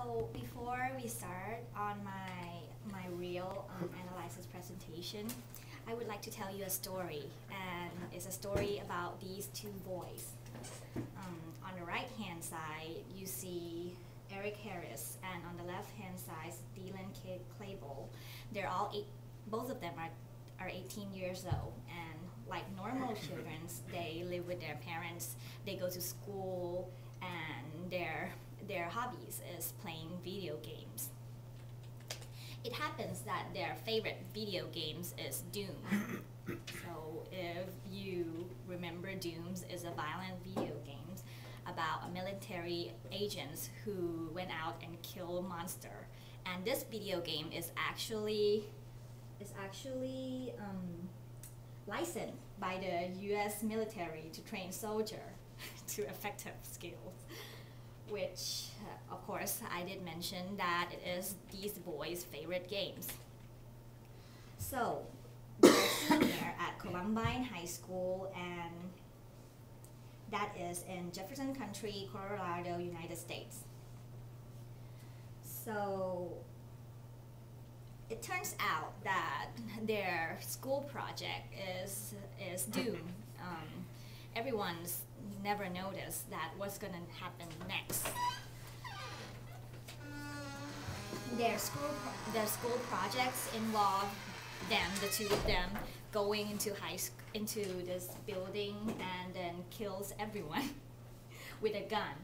So before we start on my real analysis presentation, I would like to tell you a story, and it's a story about these two boys. On the right hand side, you see Eric Harris, and on the left hand side, Dylan Clayball. They're all both of them are 18 years old, and like normal children, they live with their parents, they go to school, and their hobbies is playing video games. It happens that their favorite video games is Doom. So if you remember, Doom is a violent video game about a military agents who went out and killed a monster. And this video game is actually licensed by the U.S. military to train soldiers to effective skills, which of course I did mention that it is these boys' favorite games. So they're senior at Columbine High School, and that is in Jefferson County, Colorado, United States. So it turns out that their school project is Doom. Everyone's never noticed that what's going to happen next. Their school projects involve the two of them going into this building and then kills everyone with a gun.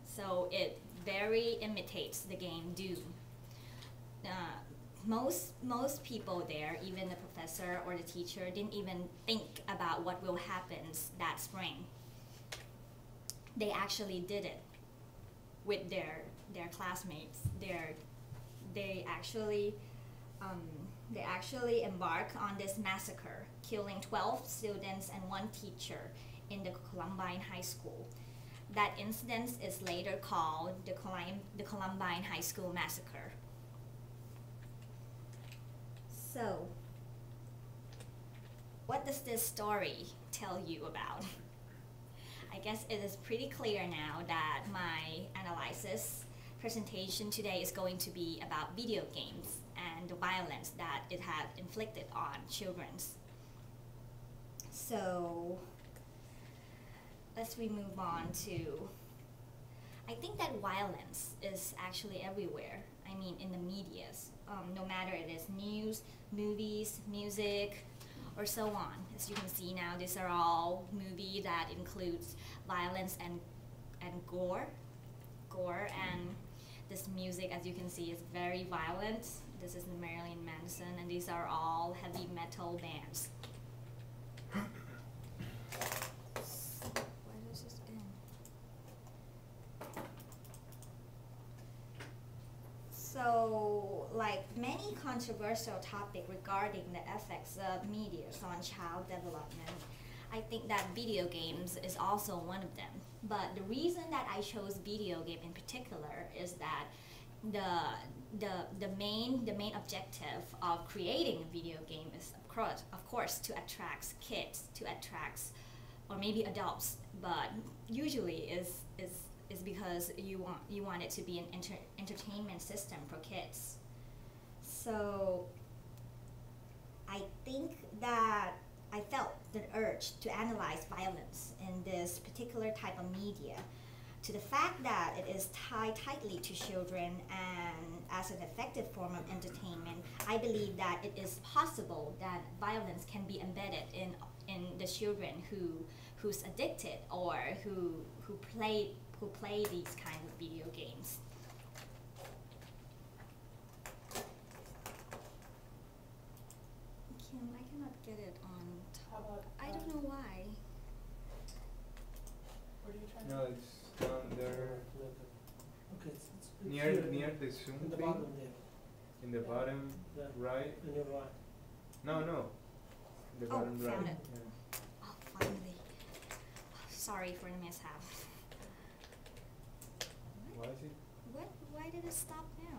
So it very imitates the game Doom. Most people there, even the professor or the teacher, didn't even think about what will happen that spring. They actually did it with their classmates. They actually embarked on this massacre, killing 12 students and 1 teacher in the Columbine High School. That incident is later called the Columbine High School Massacre. So, what does this story tell you about? I guess it is pretty clear now that my analysis presentation today is going to be about video games and the violence that it had inflicted on children. So, let's move on to, I think that violence is actually everywhere. I mean, in the medias, no matter it is news, movies, music, or so on. As you can see now, these are all movies that includes violence and gore, and this music, as you can see, is very violent. This is Marilyn Manson, and these are all heavy metal bands. Where does this end? So, like many controversial topics regarding the effects of media on child development, I think that video games is also one of them. But the reason that I chose video game in particular is that the main objective of creating a video game is of course to attract kids, or maybe adults, but usually is because you want it to be an entertainment system for kids. So I think that I felt the urge to analyze violence in this particular type of media, to the fact that it is tied tightly to children, and as an effective form of entertainment, I believe that it is possible that violence can be embedded in the children who's addicted or who play these kind of video games. I cannot get it on top. I don't know why. What are you trying No, it's down there. Okay, it's Near here, the zoom in the thing. bottom there. In the bottom There. right. On your right. No. The Oh, bottom found right. it. Yeah. Oh, finally. Sorry for the mishap. Why is it? Why did it stop now?